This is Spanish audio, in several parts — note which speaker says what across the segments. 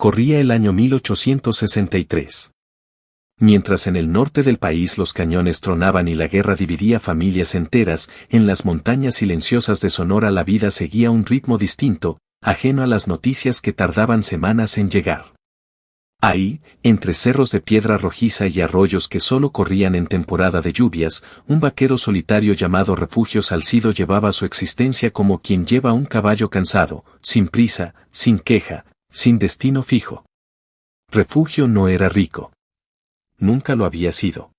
Speaker 1: Corría el año 1863. Mientras en el norte del país los cañones tronaban y la guerra dividía familias enteras, en las montañas silenciosas de Sonora la vida seguía un ritmo distinto, ajeno a las noticias que tardaban semanas en llegar. Ahí, entre cerros de piedra rojiza y arroyos que solo corrían en temporada de lluvias, un vaquero solitario llamado Refugio Salcido llevaba su existencia como quien lleva un caballo cansado, sin prisa, sin queja, sin destino fijo. Refugio no era rico. Nunca lo había sido.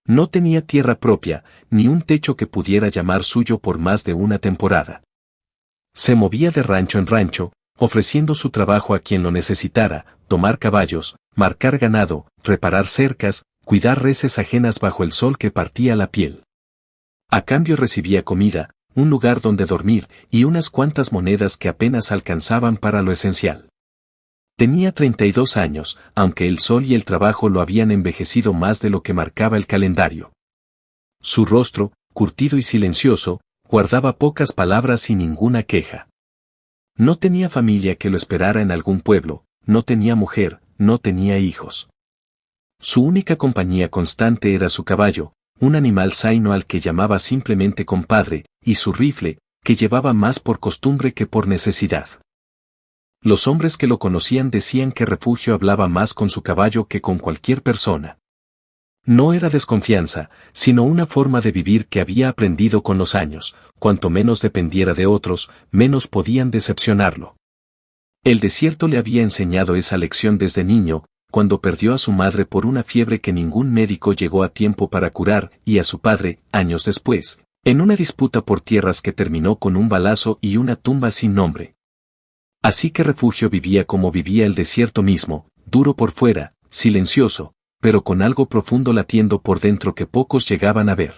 Speaker 1: No tenía tierra propia, ni un techo que pudiera llamar suyo por más de una temporada. Se movía de rancho en rancho, ofreciendo su trabajo a quien lo necesitara, tomar caballos, marcar ganado, reparar cercas, cuidar reses ajenas bajo el sol que partía la piel. A cambio recibía comida, un lugar donde dormir y unas cuantas monedas que apenas alcanzaban para lo esencial. Tenía 32 años, aunque el sol y el trabajo lo habían envejecido más de lo que marcaba el calendario. Su rostro, curtido y silencioso, guardaba pocas palabras y ninguna queja. No tenía familia que lo esperara en algún pueblo, no tenía mujer, no tenía hijos. Su única compañía constante era su caballo, un animal zaino al que llamaba simplemente compadre, y su rifle, que llevaba más por costumbre que por necesidad. Los hombres que lo conocían decían que Refugio hablaba más con su caballo que con cualquier persona. No era desconfianza, sino una forma de vivir que había aprendido con los años. Cuanto menos dependiera de otros, menos podían decepcionarlo. El desierto le había enseñado esa lección desde niño, cuando perdió a su madre por una fiebre que ningún médico llegó a tiempo para curar, y a su padre, años después, en una disputa por tierras que terminó con un balazo y una tumba sin nombre. Así que Refugio vivía como vivía el desierto mismo, duro por fuera, silencioso, pero con algo profundo latiendo por dentro que pocos llegaban a ver.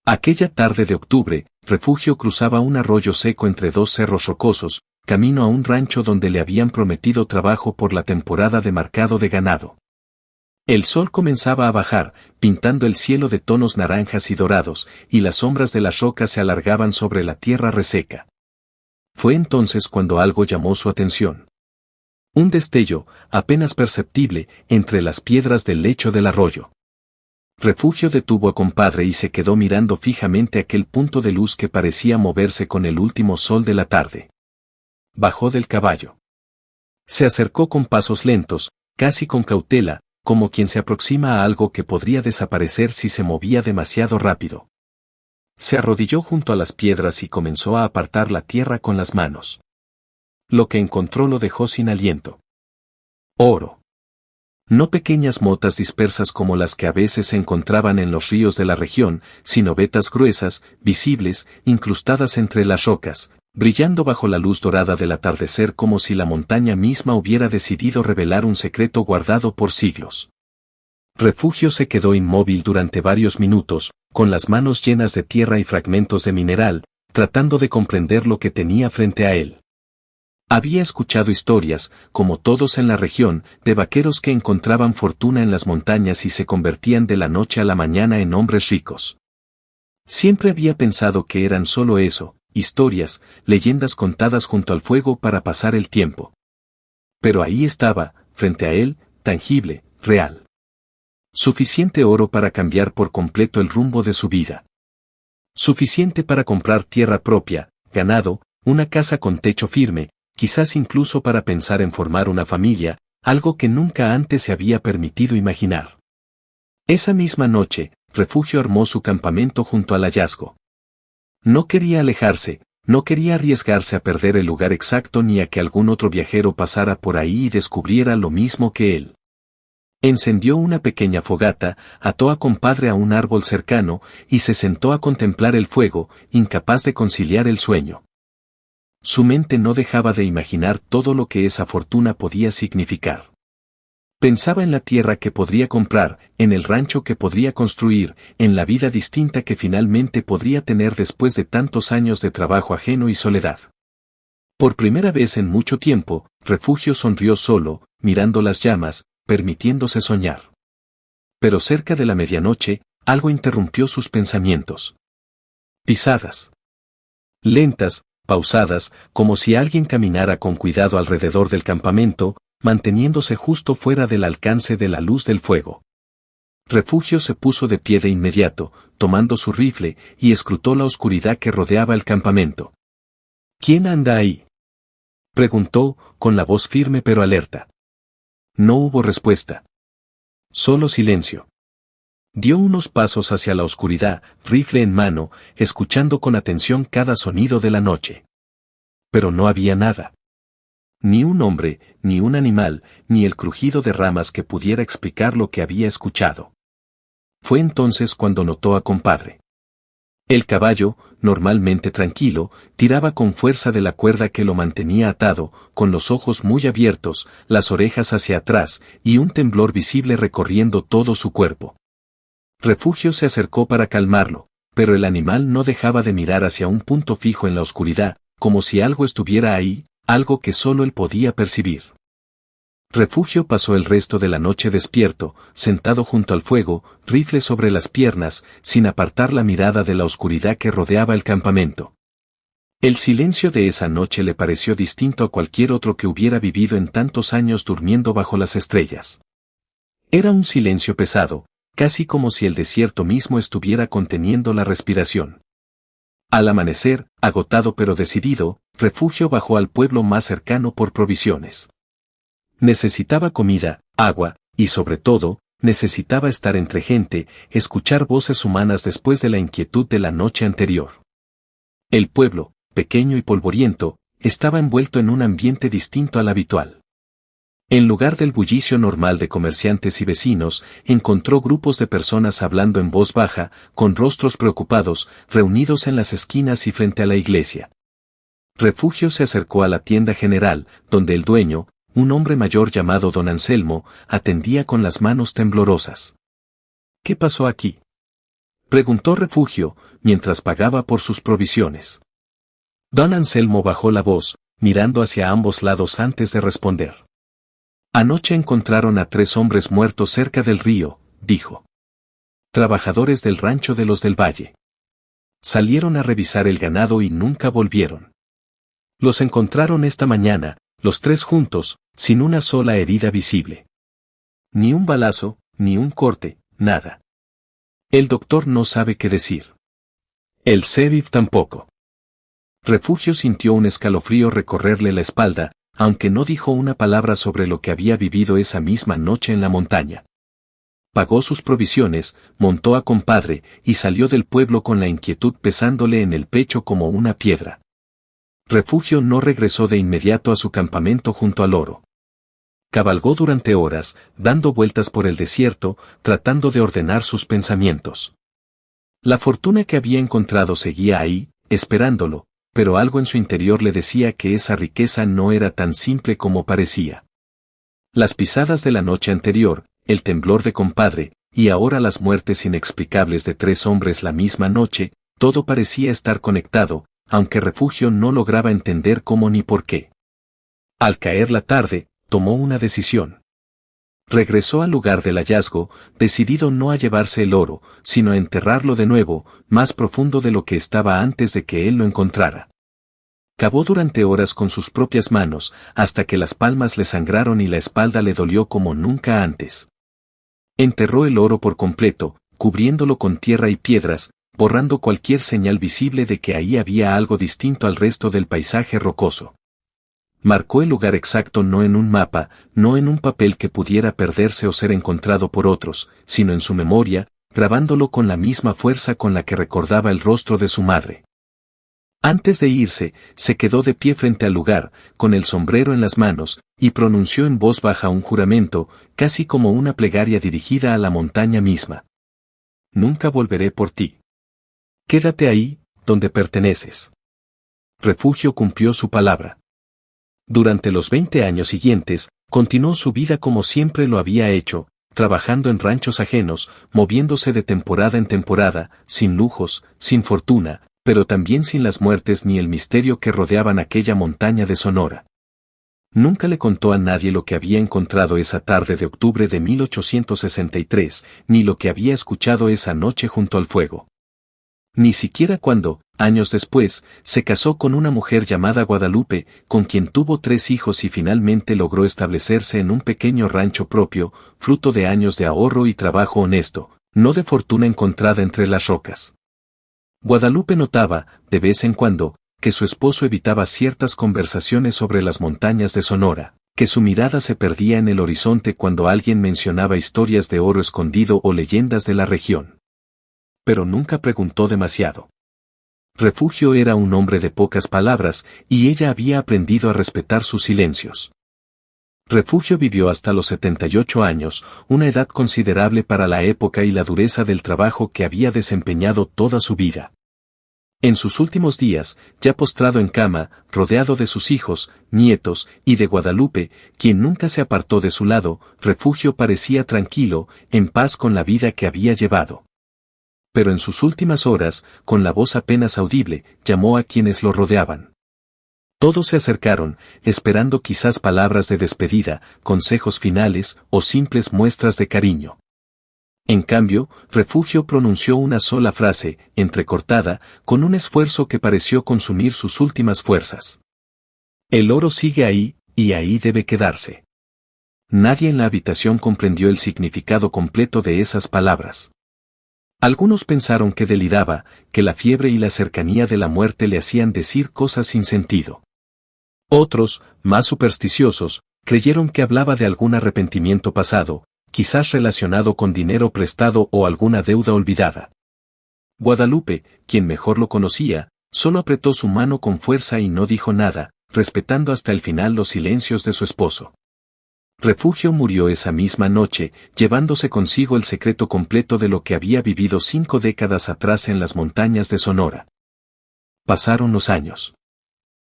Speaker 1: Aquella tarde de octubre, Refugio cruzaba un arroyo seco entre dos cerros rocosos, camino a un rancho donde le habían prometido trabajo por la temporada de marcado de ganado. El sol comenzaba a bajar, pintando el cielo de tonos naranjas y dorados, y las sombras de las rocas se alargaban sobre la tierra reseca. Fue entonces cuando algo llamó su atención. Un destello, apenas perceptible, entre las piedras del lecho del arroyo. Refugio detuvo a compadre y se quedó mirando fijamente aquel punto de luz que parecía moverse con el último sol de la tarde. Bajó del caballo. Se acercó con pasos lentos, casi con cautela, como quien se aproxima a algo que podría desaparecer si se movía demasiado rápido. Se arrodilló junto a las piedras y comenzó a apartar la tierra con las manos. Lo que encontró lo dejó sin aliento. Oro. No pequeñas motas dispersas como las que a veces se encontraban en los ríos de la región, sino vetas gruesas, visibles, incrustadas entre las rocas, brillando bajo la luz dorada del atardecer como si la montaña misma hubiera decidido revelar un secreto guardado por siglos. Refugio se quedó inmóvil durante varios minutos, con las manos llenas de tierra y fragmentos de mineral, tratando de comprender lo que tenía frente a él. Había escuchado historias, como todos en la región, de vaqueros que encontraban fortuna en las montañas y se convertían de la noche a la mañana en hombres ricos. Siempre había pensado que eran solo eso, historias, leyendas contadas junto al fuego para pasar el tiempo. Pero ahí estaba, frente a él, tangible, real. Suficiente oro para cambiar por completo el rumbo de su vida. Suficiente para comprar tierra propia, ganado, una casa con techo firme, quizás incluso para pensar en formar una familia, algo que nunca antes se había permitido imaginar. Esa misma noche, Refugio armó su campamento junto al hallazgo. No quería alejarse, no quería arriesgarse a perder el lugar exacto ni a que algún otro viajero pasara por ahí y descubriera lo mismo que él. Encendió una pequeña fogata, ató a compadre a un árbol cercano y se sentó a contemplar el fuego, incapaz de conciliar el sueño. Su mente no dejaba de imaginar todo lo que esa fortuna podía significar. Pensaba en la tierra que podría comprar, en el rancho que podría construir, en la vida distinta que finalmente podría tener después de tantos años de trabajo ajeno y soledad. Por primera vez en mucho tiempo, Refugio sonrió solo, mirando las llamas, permitiéndose soñar. Pero cerca de la medianoche, algo interrumpió sus pensamientos. Pisadas. Lentas, pausadas, como si alguien caminara con cuidado alrededor del campamento, manteniéndose justo fuera del alcance de la luz del fuego. Refugio se puso de pie de inmediato, tomando su rifle, y escrutó la oscuridad que rodeaba el campamento. ¿Quién anda ahí?, preguntó, con la voz firme pero alerta. No hubo respuesta. Solo silencio. Dio unos pasos hacia la oscuridad, rifle en mano, escuchando con atención cada sonido de la noche. Pero no había nada. Ni un hombre, ni un animal, ni el crujido de ramas que pudiera explicar lo que había escuchado. Fue entonces cuando notó a compadre. El caballo, normalmente tranquilo, tiraba con fuerza de la cuerda que lo mantenía atado, con los ojos muy abiertos, las orejas hacia atrás, y un temblor visible recorriendo todo su cuerpo. Refugio se acercó para calmarlo, pero el animal no dejaba de mirar hacia un punto fijo en la oscuridad, como si algo estuviera ahí, algo que solo él podía percibir. Refugio pasó el resto de la noche despierto, sentado junto al fuego, rifle sobre las piernas, sin apartar la mirada de la oscuridad que rodeaba el campamento. El silencio de esa noche le pareció distinto a cualquier otro que hubiera vivido en tantos años durmiendo bajo las estrellas. Era un silencio pesado, casi como si el desierto mismo estuviera conteniendo la respiración. Al amanecer, agotado pero decidido, Refugio bajó al pueblo más cercano por provisiones. Necesitaba comida, agua, y sobre todo, necesitaba estar entre gente, escuchar voces humanas después de la inquietud de la noche anterior. El pueblo, pequeño y polvoriento, estaba envuelto en un ambiente distinto al habitual. En lugar del bullicio normal de comerciantes y vecinos, encontró grupos de personas hablando en voz baja, con rostros preocupados, reunidos en las esquinas y frente a la iglesia. Refugio se acercó a la tienda general, donde el dueño, un hombre mayor llamado don Anselmo, atendía con las manos temblorosas. ¿Qué pasó aquí?, preguntó Refugio, mientras pagaba por sus provisiones. Don Anselmo bajó la voz, mirando hacia ambos lados antes de responder. Anoche encontraron a 3 hombres muertos cerca del río, dijo. Trabajadores del rancho de los del Valle. Salieron a revisar el ganado y nunca volvieron. Los encontraron esta mañana, los 3 juntos, sin una sola herida visible. Ni un balazo, ni un corte, nada. El doctor no sabe qué decir. El sheriff tampoco. Refugio sintió un escalofrío recorrerle la espalda, aunque no dijo una palabra sobre lo que había vivido esa misma noche en la montaña. Pagó sus provisiones, montó a compadre, y salió del pueblo con la inquietud pesándole en el pecho como una piedra. Refugio no regresó de inmediato a su campamento junto al oro. Cabalgó durante horas, dando vueltas por el desierto, tratando de ordenar sus pensamientos. La fortuna que había encontrado seguía ahí, esperándolo, pero algo en su interior le decía que esa riqueza no era tan simple como parecía. Las pisadas de la noche anterior, el temblor de compadre, y ahora las muertes inexplicables de 3 hombres la misma noche, todo parecía estar conectado, aunque Refugio no lograba entender cómo ni por qué. Al caer la tarde, tomó una decisión. Regresó al lugar del hallazgo, decidido no a llevarse el oro, sino a enterrarlo de nuevo, más profundo de lo que estaba antes de que él lo encontrara. Cavó durante horas con sus propias manos, hasta que las palmas le sangraron y la espalda le dolió como nunca antes. Enterró el oro por completo, cubriéndolo con tierra y piedras, borrando cualquier señal visible de que ahí había algo distinto al resto del paisaje rocoso. Marcó el lugar exacto no en un mapa, no en un papel que pudiera perderse o ser encontrado por otros, sino en su memoria, grabándolo con la misma fuerza con la que recordaba el rostro de su madre. Antes de irse, se quedó de pie frente al lugar, con el sombrero en las manos, y pronunció en voz baja un juramento, casi como una plegaria dirigida a la montaña misma. Nunca volveré por ti. Quédate ahí, donde perteneces. Refugio cumplió su palabra. Durante los 20 años siguientes, continuó su vida como siempre lo había hecho, trabajando en ranchos ajenos, moviéndose de temporada en temporada, sin lujos, sin fortuna, pero también sin las muertes ni el misterio que rodeaban aquella montaña de Sonora. Nunca le contó a nadie lo que había encontrado esa tarde de octubre de 1863, ni lo que había escuchado esa noche junto al fuego. Ni siquiera cuando, Años después, se casó con una mujer llamada Guadalupe, con quien tuvo 3 hijos y finalmente logró establecerse en un pequeño rancho propio, fruto de años de ahorro y trabajo honesto, no de fortuna encontrada entre las rocas. Guadalupe notaba, de vez en cuando, que su esposo evitaba ciertas conversaciones sobre las montañas de Sonora, que su mirada se perdía en el horizonte cuando alguien mencionaba historias de oro escondido o leyendas de la región. Pero nunca preguntó demasiado. Refugio era un hombre de pocas palabras, y ella había aprendido a respetar sus silencios. Refugio vivió hasta los 78 años, una edad considerable para la época y la dureza del trabajo que había desempeñado toda su vida. En sus últimos días, ya postrado en cama, rodeado de sus hijos, nietos, y de Guadalupe, quien nunca se apartó de su lado, Refugio parecía tranquilo, en paz con la vida que había llevado. Pero en sus últimas horas, con la voz apenas audible, llamó a quienes lo rodeaban. Todos se acercaron, esperando quizás palabras de despedida, consejos finales o simples muestras de cariño. En cambio, Refugio pronunció una sola frase, entrecortada, con un esfuerzo que pareció consumir sus últimas fuerzas. El oro sigue ahí, y ahí debe quedarse. Nadie en la habitación comprendió el significado completo de esas palabras. Algunos pensaron que deliraba, que la fiebre y la cercanía de la muerte le hacían decir cosas sin sentido. Otros, más supersticiosos, creyeron que hablaba de algún arrepentimiento pasado, quizás relacionado con dinero prestado o alguna deuda olvidada. Guadalupe, quien mejor lo conocía, solo apretó su mano con fuerza y no dijo nada, respetando hasta el final los silencios de su esposo. Refugio murió esa misma noche, llevándose consigo el secreto completo de lo que había vivido 5 décadas atrás en las montañas de Sonora. Pasaron los años.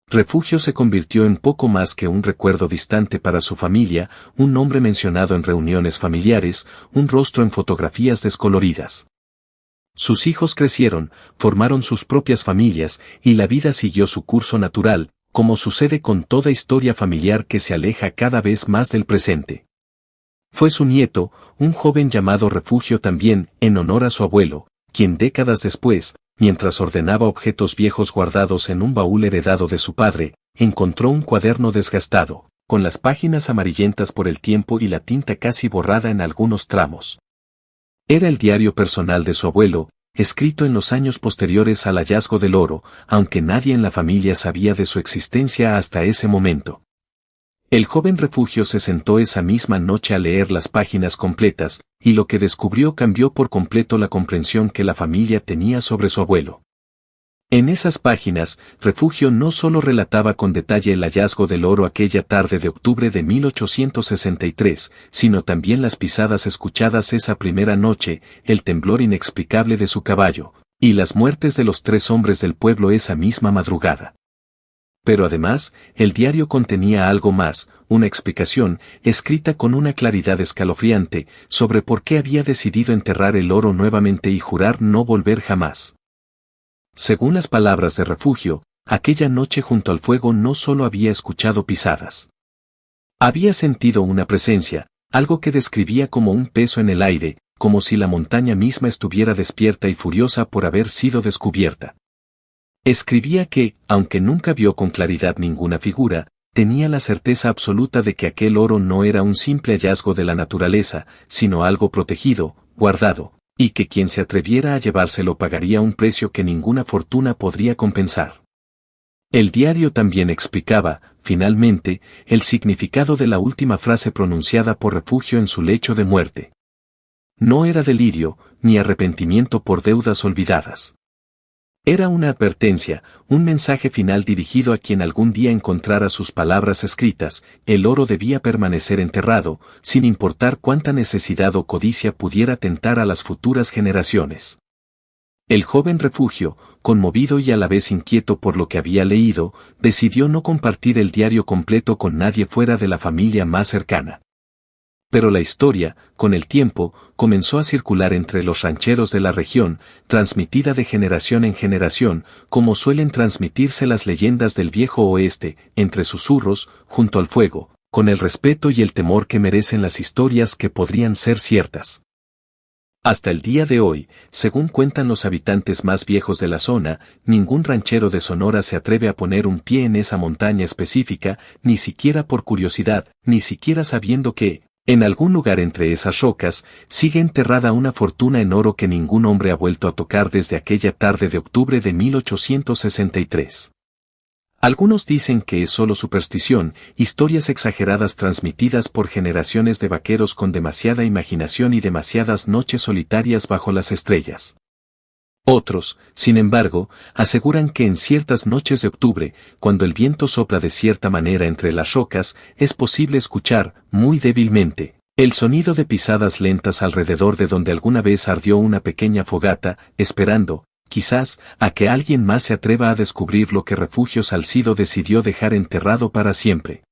Speaker 1: Refugio se convirtió en poco más que un recuerdo distante para su familia, un nombre mencionado en reuniones familiares, un rostro en fotografías descoloridas. Sus hijos crecieron, formaron sus propias familias, y la vida siguió su curso natural, como sucede con toda historia familiar que se aleja cada vez más del presente. Fue su nieto, un joven llamado Refugio también, en honor a su abuelo, quien décadas después, mientras ordenaba objetos viejos guardados en un baúl heredado de su padre, encontró un cuaderno desgastado, con las páginas amarillentas por el tiempo y la tinta casi borrada en algunos tramos. Era el diario personal de su abuelo, escrito en los años posteriores al hallazgo del oro, aunque nadie en la familia sabía de su existencia hasta ese momento. El joven Refugio se sentó esa misma noche a leer las páginas completas, y lo que descubrió cambió por completo la comprensión que la familia tenía sobre su abuelo. En esas páginas, Refugio no solo relataba con detalle el hallazgo del oro aquella tarde de octubre de 1863, sino también las pisadas escuchadas esa primera noche, el temblor inexplicable de su caballo, y las muertes de los 3 hombres del pueblo esa misma madrugada. Pero además, el diario contenía algo más, una explicación, escrita con una claridad escalofriante, sobre por qué había decidido enterrar el oro nuevamente y jurar no volver jamás. Según las palabras de Refugio, aquella noche junto al fuego no solo había escuchado pisadas. Había sentido una presencia, algo que describía como un peso en el aire, como si la montaña misma estuviera despierta y furiosa por haber sido descubierta. Escribía que, aunque nunca vio con claridad ninguna figura, tenía la certeza absoluta de que aquel oro no era un simple hallazgo de la naturaleza, sino algo protegido, guardado, y que quien se atreviera a llevárselo pagaría un precio que ninguna fortuna podría compensar. El diario también explicaba, finalmente, el significado de la última frase pronunciada por Refugio en su lecho de muerte. No era delirio, ni arrepentimiento por deudas olvidadas. Era una advertencia, un mensaje final dirigido a quien algún día encontrara sus palabras escritas, el oro debía permanecer enterrado, sin importar cuánta necesidad o codicia pudiera tentar a las futuras generaciones. El joven Refugio, conmovido y a la vez inquieto por lo que había leído, decidió no compartir el diario completo con nadie fuera de la familia más cercana. Pero la historia, con el tiempo, comenzó a circular entre los rancheros de la región, transmitida de generación en generación, como suelen transmitirse las leyendas del viejo oeste, entre susurros, junto al fuego, con el respeto y el temor que merecen las historias que podrían ser ciertas. Hasta el día de hoy, según cuentan los habitantes más viejos de la zona, ningún ranchero de Sonora se atreve a poner un pie en esa montaña específica, ni siquiera por curiosidad, ni siquiera sabiendo que, en algún lugar entre esas rocas, sigue enterrada una fortuna en oro que ningún hombre ha vuelto a tocar desde aquella tarde de octubre de 1863. Algunos dicen que es solo superstición, historias exageradas transmitidas por generaciones de vaqueros con demasiada imaginación y demasiadas noches solitarias bajo las estrellas. Otros, sin embargo, aseguran que en ciertas noches de octubre, cuando el viento sopla de cierta manera entre las rocas, es posible escuchar, muy débilmente, el sonido de pisadas lentas alrededor de donde alguna vez ardió una pequeña fogata, esperando, quizás, a que alguien más se atreva a descubrir lo que Refugio Salcido decidió dejar enterrado para siempre.